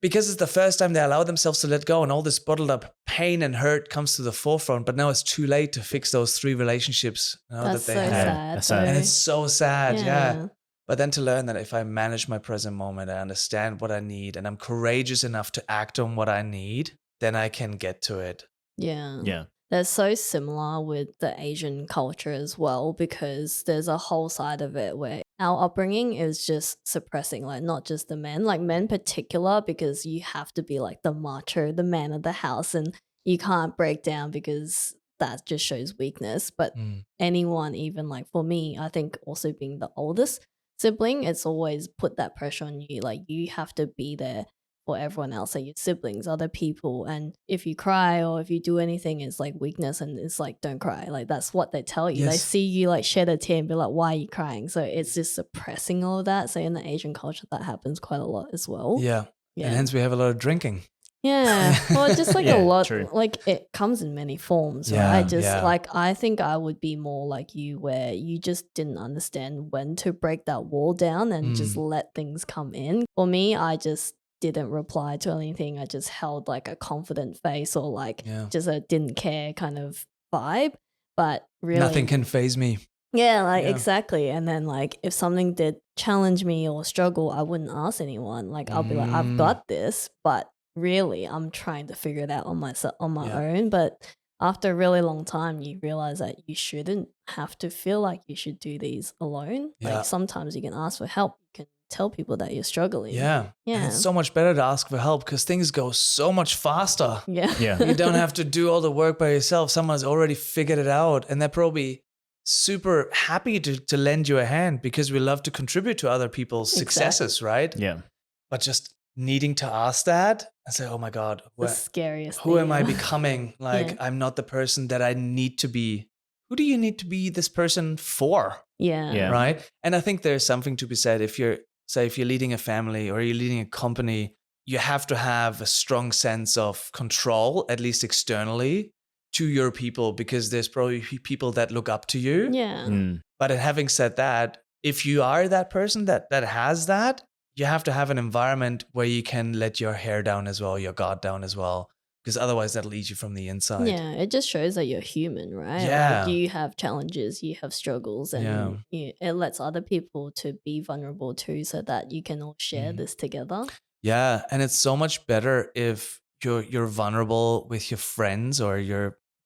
Because it's the first time they allow themselves to let go, and all this bottled up pain and hurt comes to the forefront. But now it's too late to fix those 3 relationships That's that they so had. sad. That's sad. And it's so sad, yeah. But then to learn that if I manage my present moment, I understand what I need, and I'm courageous enough to act on what I need, then I can get to it. Yeah. Yeah. They're so similar with the Asian culture as well, because there's a whole side of it where our upbringing is just suppressing, like not just the men, like men particular, because you have to be like the macho, the man of the house, and you can't break down because that just shows weakness. But anyone, even like for me, I think also being the oldest sibling, it's always put that pressure on you. Like you have to be there for everyone else, like your siblings, other people. And if you cry or if you do anything, it's like weakness, and it's like, don't cry. Like that's what they tell you. Yes. They see you like shed a tear and be like, why are you crying? So it's just suppressing all of that. So in the Asian culture, that happens quite a lot as well. Yeah. And hence we have a lot of drinking. Yeah. Well, just like a lot, true. like it comes in many forms, right? Just like, I think I would be more like you, where you just didn't understand when to break that wall down and just let things come in. For me, I just didn't reply to anything. I just held like a confident face, or like just a didn't care kind of vibe. But really, nothing can faze me. Yeah, like exactly. And then like if something did challenge me or struggle, I wouldn't ask anyone. Like I'll be like, I've got this, but really I'm trying to figure it out on myself, on my own. But after a really long time, you realize that you shouldn't have to feel like you should do these alone. Yeah. Like sometimes you can ask for help. You can tell people that you're struggling. Yeah. Yeah. And it's so much better to ask for help because things go so much faster. Yeah. Yeah. You don't have to do all the work by yourself. Someone's already figured it out, and they're probably super happy to lend you a hand because we love to contribute to other people's successes, right? Yeah. But just needing to ask that and say, oh my God, The scariest who thing. am I becoming? Like, Yeah. I'm not the person that I need to be. Who do you need to be this person for? Yeah. Yeah. Right. And I think there's something to be said if you're leading a family or you're leading a company, you have to have a strong sense of control, at least externally, to your people, because there's probably people that look up to you. Yeah. Mm. But having said that, if you are that person that has that, you have to have an environment where you can let your hair down as well, your guard down as well, because otherwise that'll eat you from the inside. Yeah, it just shows that you're human, right? Yeah. Like you have challenges, you have struggles, and it lets other people to be vulnerable too, so that you can all share this together. Yeah, and it's so much better if you're vulnerable with your friends or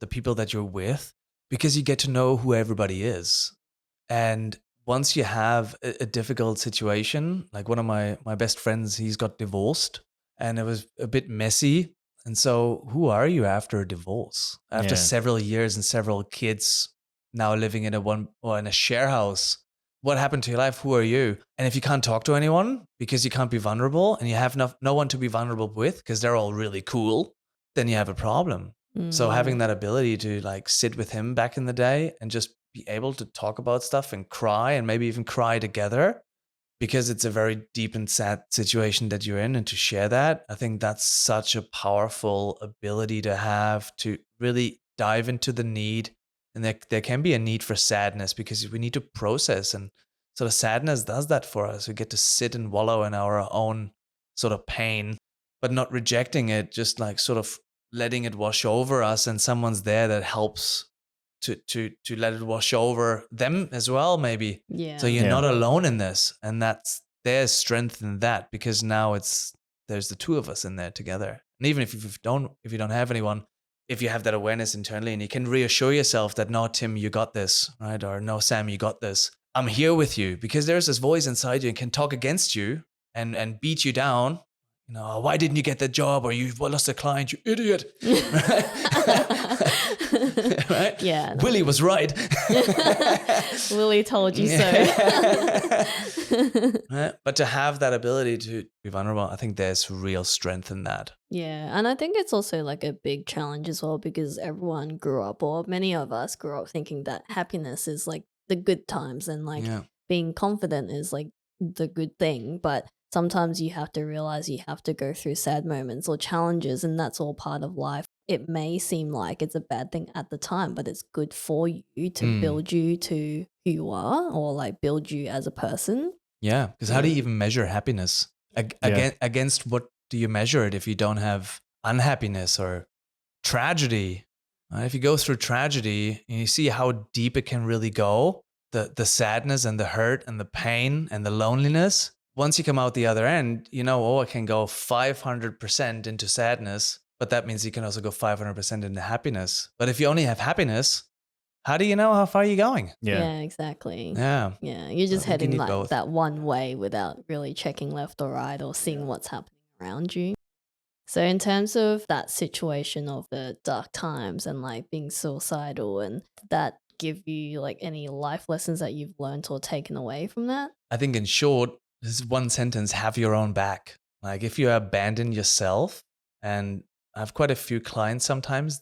the people that you're with, because you get to know who everybody is. And once you have a difficult situation, like one of my best friends, he's got divorced and it was a bit messy. And so who are you after a divorce? After several years and several kids now living in a share house, what happened to your life? Who are you? And if you can't talk to anyone because you can't be vulnerable and you have no one to be vulnerable with because they're all really cool, then you have a problem. So having that ability to like sit with him back in the day and just be able to talk about stuff and cry and maybe even cry together because it's a very deep and sad situation that you're in, and to share that, I think that's such a powerful ability to have, to really dive into the need. And there can be a need for sadness because we need to process, and sort of sadness does that for us. We get to sit and wallow in our own sort of pain, but not rejecting it, just like sort of letting it wash over us, and someone's there that helps to let it wash over them as well, maybe. Yeah. So you're not alone in this, and there's strength in that, because now there's the two of us in there together. And even if you don't have anyone, if you have that awareness internally and you can reassure yourself that, no, Tim, you got this, right? Or no, Sam, you got this. I'm here with you, because there's this voice inside you and can talk against you and beat you down. You know, why didn't you get the job? Or you lost a client, you idiot. Right? Yeah. Willie was right. Willie told you so. Right? But to have that ability to be vulnerable, I think there's real strength in that. Yeah, and I think it's also like a big challenge as well, because everyone grew up, or many of us grew up thinking that happiness is like the good times, and like being confident is like the good thing. But sometimes you have to realize you have to go through sad moments or challenges, and that's all part of life. It may seem like it's a bad thing at the time, but it's good for you to build you to who you are, or like build you as a person. Yeah, because how do you even measure happiness? Against what do you measure it if you don't have unhappiness or tragedy? If you go through tragedy and you see how deep it can really go, the sadness and the hurt and the pain and the loneliness, once you come out the other end, I can go 500% into sadness, but that means you can also go 500% into happiness. But if you only have happiness, how do you know how far you're going? Yeah, exactly. Yeah. Yeah, you're just I think you heading need like both. that one way without really checking left or right or seeing what's happening around you. So in terms of that situation of the dark times and like being suicidal, and did that give you like any life lessons that you've learned or taken away from that? I think in short, this is one sentence: have your own back. Like if you abandon yourself, and I have quite a few clients sometimes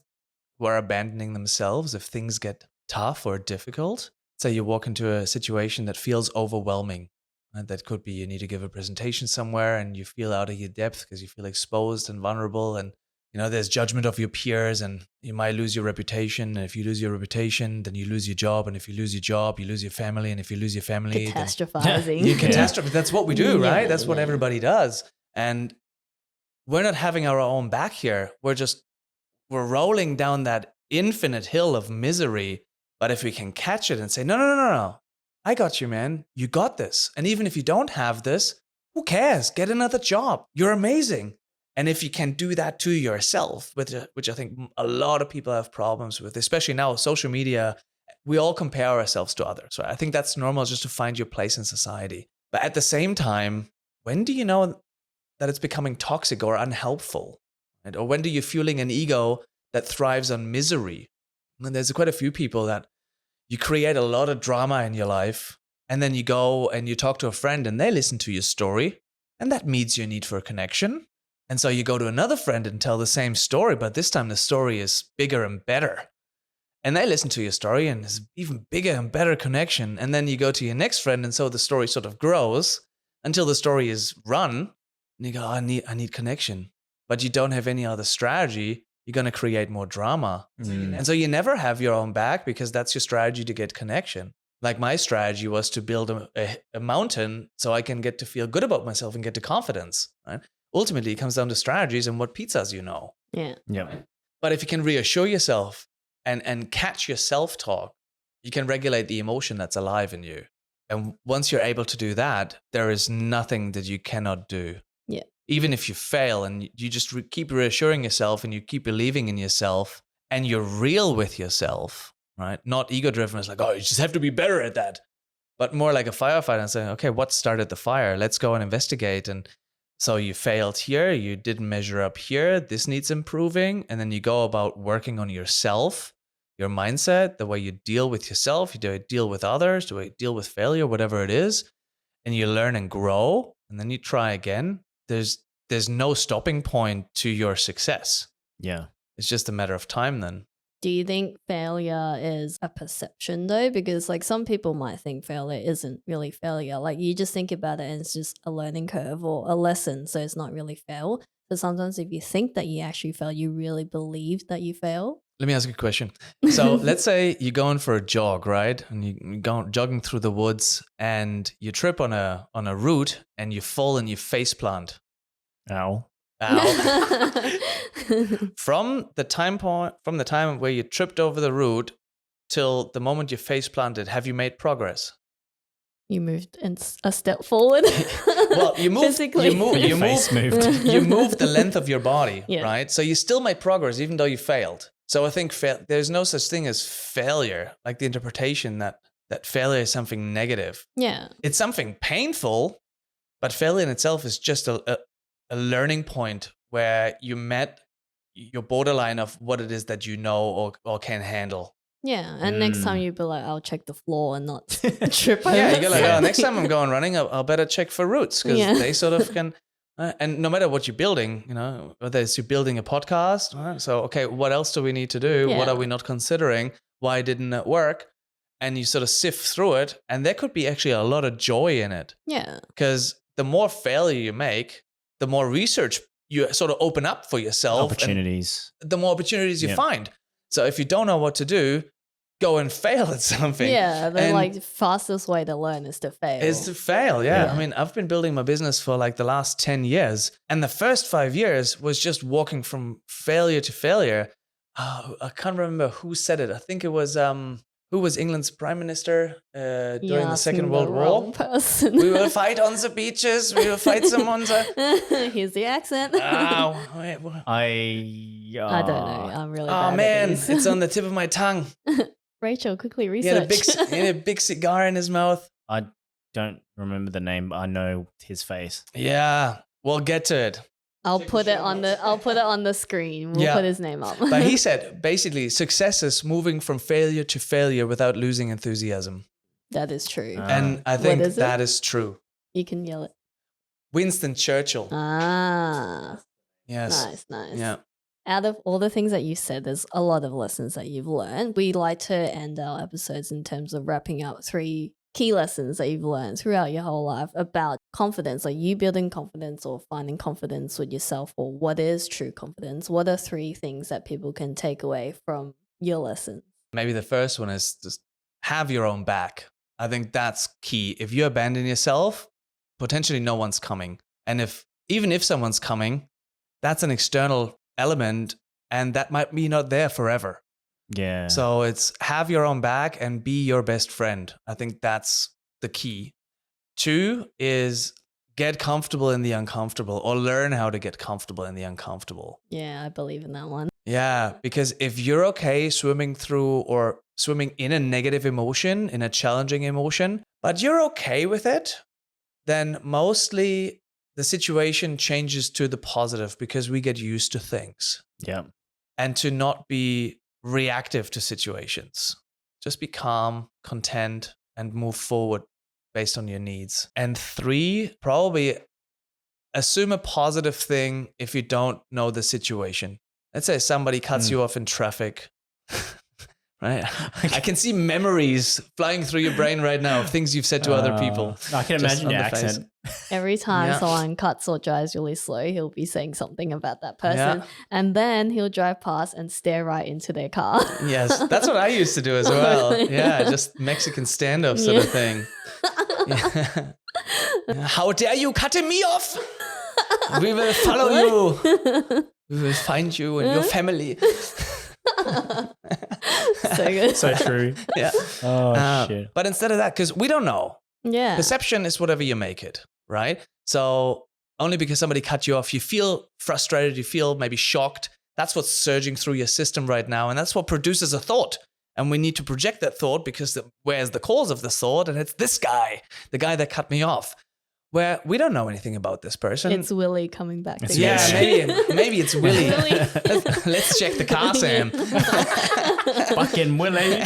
who are abandoning themselves if things get tough or difficult. Say you walk into a situation that feels overwhelming. And that could be you need to give a presentation somewhere and you feel out of your depth because you feel exposed and vulnerable, and there's judgment of your peers, and you might lose your reputation. And if you lose your reputation, then you lose your job. And if you lose your job, you lose your family. And if you lose your family, Catastrophizing. you catastrophe. That's what we do, right? That's what yeah. everybody does. And we're not having our own back here. We're rolling down that infinite hill of misery. But if we can catch it and say, no, I got you, man. You got this. And even if you don't have this, who cares? Get another job. You're amazing. And if you can do that to yourself, which I think a lot of people have problems with, especially now, social media, we all compare ourselves to others, right? I think that's normal, just to find your place in society. But at the same time, when do you know that it's becoming toxic or unhelpful? Right? Or when do you feeling an ego that thrives on misery? And there's quite a few people that you create a lot of drama in your life, and then you go and you talk to a friend and they listen to your story, and that meets your need for a connection. And so you go to another friend and tell the same story, but this time the story is bigger and better. And they listen to your story and there's even bigger and better connection. And then you go to your next friend, and so the story sort of grows until the story is run. And you go, I need connection. But you don't have any other strategy. You're going to create more drama. And so you never have your own back, because that's your strategy to get connection. Like my strategy was to build a mountain so I can get to feel good about myself and get to confidence, right? Ultimately, it comes down to strategies and what pizzas you know. Yeah. Yep. But if you can reassure yourself and catch your self-talk, you can regulate the emotion that's alive in you. And once you're able to do that, there is nothing that you cannot do. Yeah. Even if you fail, and you just keep reassuring yourself and you keep believing in yourself and you're real with yourself, right? Not ego-driven. It's like, oh, you just have to be better at that. But more like a firefighter and saying, okay, what started the fire? Let's go and investigate. And so you failed here, you didn't measure up here, this needs improving. And then you go about working on yourself, your mindset, the way you deal with yourself, you deal with others, the way you deal with failure, whatever it is. And you learn and grow, and then you try again. There's no stopping point to your success. Yeah. It's just a matter of time then. Do you think failure is a perception though? Because like some people might think failure isn't really failure. Like you just think about it and it's just a learning curve or a lesson. So it's not really fail. So sometimes if you think that you actually fail, you really believe that you fail. Let me ask you a question. So let's say you're going for a jog, right? And you go jogging through the woods and you trip on a root and you fall and you face plant. Ow. Ow. From the time where you tripped over the root till the moment you face planted, have you made progress? You moved a step forward. Well, you moved the length of your body, Yeah. right? So you still made progress even though you failed. So I think there's no such thing as failure, like the interpretation that failure is something negative. Yeah. It's something painful, but failure in itself is just a learning point where you met your borderline of what it is that you know or can handle. Yeah. And next time you'd be like, I'll check the floor and not trip over. Yeah, you go like, oh, next time I'm going running, I'll better check for roots, because they sort of can. And no matter what you're building, whether it's you're building a podcast, right? So, okay, what else do we need to do? Yeah. What are we not considering? Why didn't it work? And you sort of sift through it. And there could be actually a lot of joy in it. Yeah. Because the more failure you make, the more research you sort of open up for yourself. Opportunities. The more opportunities you find. So if you don't know what to do, go and fail at something. Yeah, the fastest way to learn is to fail. Is to fail, yeah. I mean, I've been building my business for like the last 10 years. And the first 5 years was just walking from failure to failure. I can't remember who said it. I think it was, who was England's prime minister during the Second World War? Person. We will fight on the beaches. We will fight someone. Here's the accent. Wait, what? I don't know. I'm really bad Oh, at man, these. it's on the tip of my tongue. Rachel, quickly He research. had a big cigar in his mouth. I don't remember the name, but I know his face. Yeah, we'll get to it. I'll put it on the screen. We'll put his name up. But he said basically success is moving from failure to failure without losing enthusiasm. That is true. And I think is it? that is true. You can yell it. Winston Churchill. Ah. Yes. Nice. Yeah. Out of all the things that you said, there's a lot of lessons that you've learned. We like to end our episodes in terms of wrapping up 3 key lessons that you've learned throughout your whole life about confidence, like you building confidence or finding confidence with yourself, or what is true confidence. What are 3 things that people can take away from your lesson? Maybe the first one is just have your own back. I think that's key. If you abandon yourself, potentially no one's coming. And even if someone's coming, that's an external element, and that might be not there forever. Yeah. So it's have your own back and be your best friend. I think that's the key. 2 is get comfortable in the uncomfortable, or learn how to get comfortable in the uncomfortable. Yeah, I believe in that one. Yeah, because if you're okay swimming through or swimming in a negative emotion, in a challenging emotion, but you're okay with it, then mostly the situation changes to the positive because we get used to things. Yeah. And to not be reactive to situations. Just be calm, content, and move forward based on your needs. And 3, probably assume a positive thing if you don't know the situation. Let's say somebody cuts you off in traffic. Right? I can see memories flying through your brain right now of things you've said to other people. I can just imagine on your the face. accent. Every time Yeah. someone cuts or drives really slow, he'll be saying something about that person. Yeah. And then he'll drive past and stare right into their car. Yes, that's what I used to do as well. Yeah, just Mexican standoff sort of thing. Yeah. How dare you cutting me off? We will follow you. We will find you and your family. So good. So true. Yeah. Oh, shit. But instead of that, because we don't know. Yeah. Perception is whatever you make it, right? So only because somebody cut you off, you feel frustrated, you feel maybe shocked. That's what's surging through your system right now. And that's what produces a thought. And we need to project that thought because where's the cause of the thought? And it's this guy, the guy that cut me off. Where we don't know anything about this person. It's Willie coming back to Yeah, Willie. maybe it's Willie. Willie. Let's check the car, Sam. Fucking Willie.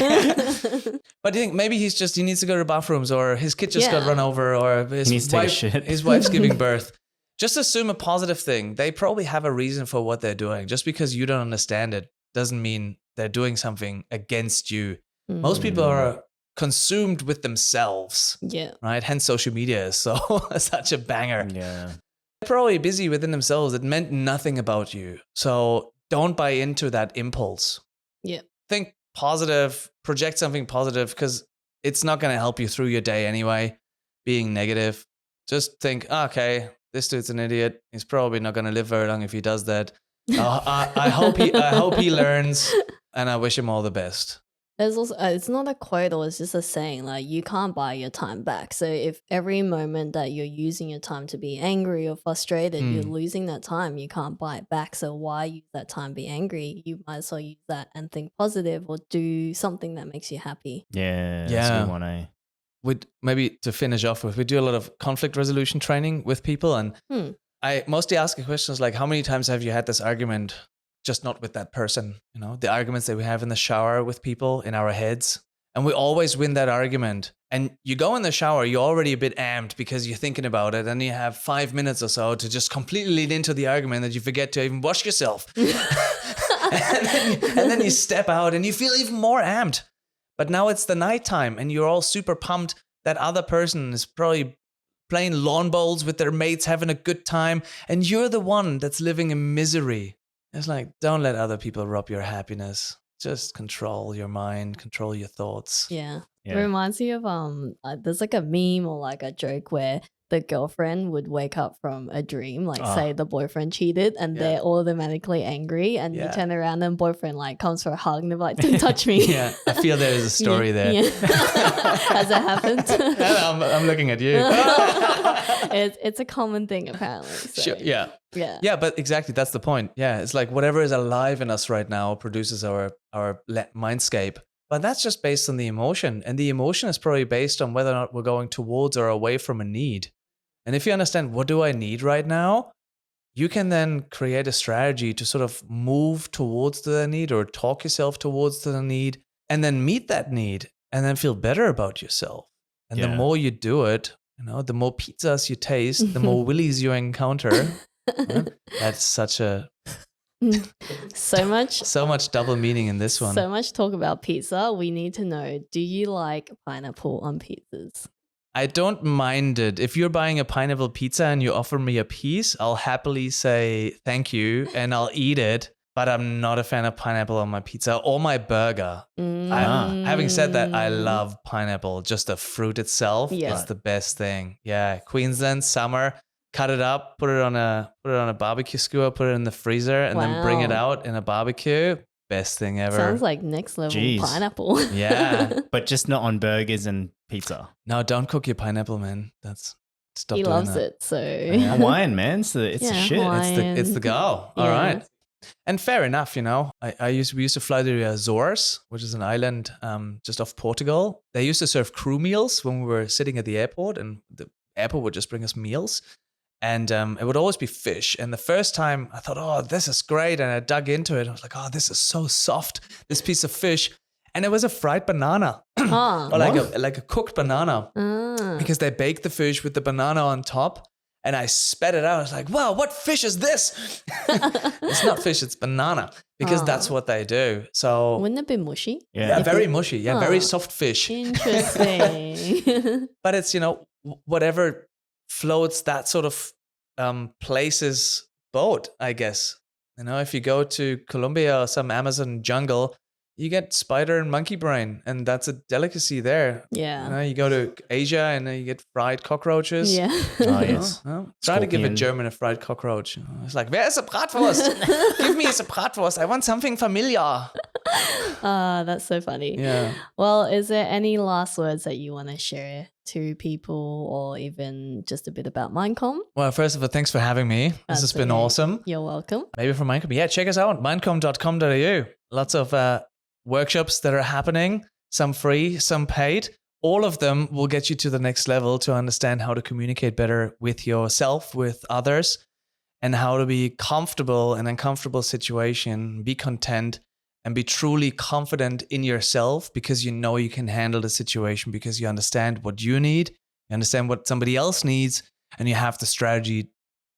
But I think maybe he needs to go to the bathrooms, or his kid just got Yeah. run over, or He needs to take a shit. his wife's giving birth. Just assume a positive thing. They probably have a reason for what they're doing. Just because you don't understand it doesn't mean they're doing something against you. Most people are consumed with themselves, Yeah. right? Hence social media is so such a banger. Yeah. They're probably busy within themselves. It meant nothing about you. So don't buy into that impulse. Yeah. Think positive, project something positive, because it's not going to help you through your day anyway. Being negative, just think, okay, this dude's an idiot. He's probably not going to live very long if he does that. I hope he learns, and I wish him all the best. There's also, it's not a quote, or it's just a saying, like, you can't buy your time back. So if every moment that you're using your time to be angry or frustrated, you're losing that time, you can't buy it back. So why use that time be angry? You might as well use that and think positive or do something that makes you happy. Yeah. That's Yeah. a good one, eh? Maybe to finish off with, we do a lot of conflict resolution training with people, and I mostly ask questions like, how many times have you had this argument? Just not with that person, the arguments that we have in the shower with people in our heads. And we always win that argument. And you go in the shower, you're already a bit amped because you're thinking about it. And you have 5 minutes or so to just completely lean into the argument that you forget to even wash yourself. and then you step out and you feel even more amped. But now it's the nighttime and you're all super pumped. That other person is probably playing lawn bowls with their mates, having a good time. And you're the one that's living in misery. It's like, don't let other people rob your happiness. Just control your mind, control your thoughts. Yeah. Yeah. It reminds me of there's like a meme or like a joke where the girlfriend would wake up from a dream, like say the boyfriend cheated, and they're automatically angry, and you turn around and boyfriend like comes for a hug and they're like, don't touch me. Yeah, I feel there is a story there. Yeah. Has that happened? I'm looking at you. It's a common thing apparently. So. Sure, yeah. Yeah. Yeah, but exactly, that's the point. Yeah, it's like whatever is alive in us right now produces our mindscape. But that's just based on the emotion. And the emotion is probably based on whether or not we're going towards or away from a need. And if you understand, what do I need right now? You can then create a strategy to sort of move towards the need or talk yourself towards the need and then meet that need and then feel better about yourself. And the more you do it, the more pizzas you taste, the more willies you encounter. That's such a... So much double meaning in this one. So much talk about pizza. We need to know, do you like pineapple on pizzas? I don't mind it. If you're buying a pineapple pizza and you offer me a piece, I'll happily say thank you and I'll eat it. But I'm not a fan of pineapple on my pizza or my burger. Having said that, I love pineapple. Just the fruit itself is the best thing. Yeah, Queensland summer. Cut it up, put it on a barbecue skewer, put it in the freezer, and then bring it out in a barbecue. Best thing ever. Sounds like next level pineapple. Yeah. But just not on burgers and pizza. No, don't cook your pineapple, man. That's stop He doing loves that. it. So Hawaiian, man. It's the shit. Hawaiian. It's the go. All Yeah. right. And fair enough, you know. We used to fly to the Azores, which is an island just off Portugal. They used to serve crew meals when we were sitting at the airport, and the airport would just bring us meals. And it would always be fish. And the first time I thought, oh, this is great. And I dug into it. I was like, oh, this is so soft, this piece of fish. And it was a fried banana, Oh. or like a cooked banana, Ah. because they baked the fish with the banana on top. And I spat it out. I was like, wow, what fish is this? It's not fish, it's banana, because that's what they do. So, Wouldn't it be mushy? yeah, very mushy. Yeah, very soft fish. Interesting. But it's, you know, whatever floats that sort of place's boat, I guess. You know, if you go to Colombia or some Amazon jungle, you get spider and monkey brain, and that's a delicacy there. Yeah. You know, you go to Asia and you get fried cockroaches. Yeah. Oh, yes. Try to give a Scorpion. German a fried cockroach. It's like, where is the bratwurst? Give me a bratwurst. I want something familiar. That's so funny. Yeah. Well, is there any last words that you want to share to people, or even just a bit about MindCom? Well, first of all, thanks for having me. This has That's been okay. awesome. You're welcome. Maybe from MindCom. Yeah, check us out. Mindcom.com.au. Lots of workshops that are happening. Some free, some paid. All of them will get you to the next level to understand how to communicate better with yourself, with others, and how to be comfortable in an uncomfortable situation, be content, and be truly confident in yourself, because you know you can handle the situation, because you understand what you need, you understand what somebody else needs, and you have the strategy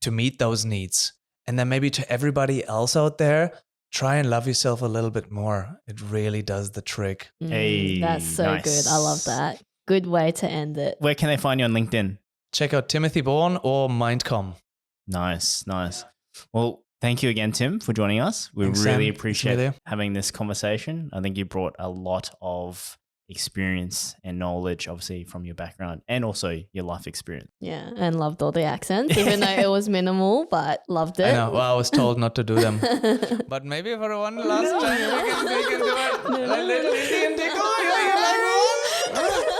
to meet those needs. And then maybe to everybody else out there, try and love yourself a little bit more. It really does the trick. Hey, That's so nice. good. I love that. Good way to end it. Where can they find you on LinkedIn? Check out Timothy Bourne or MindCom. Nice. Well, thank you again, Tim, for joining us. We Thanks, really Sam. appreciate It's having this conversation. I think you brought a lot of experience and knowledge, obviously, from your background and also your life experience. Yeah. And loved all the accents, even though it was minimal, but loved it. I know. Well, I was told not to do them. But maybe for one last time, we can do it. A little Indian tickle. You like one?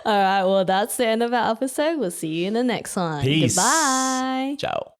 All right. Well, that's the end of our episode. We'll see you in the next one. Peace. Goodbye. Ciao.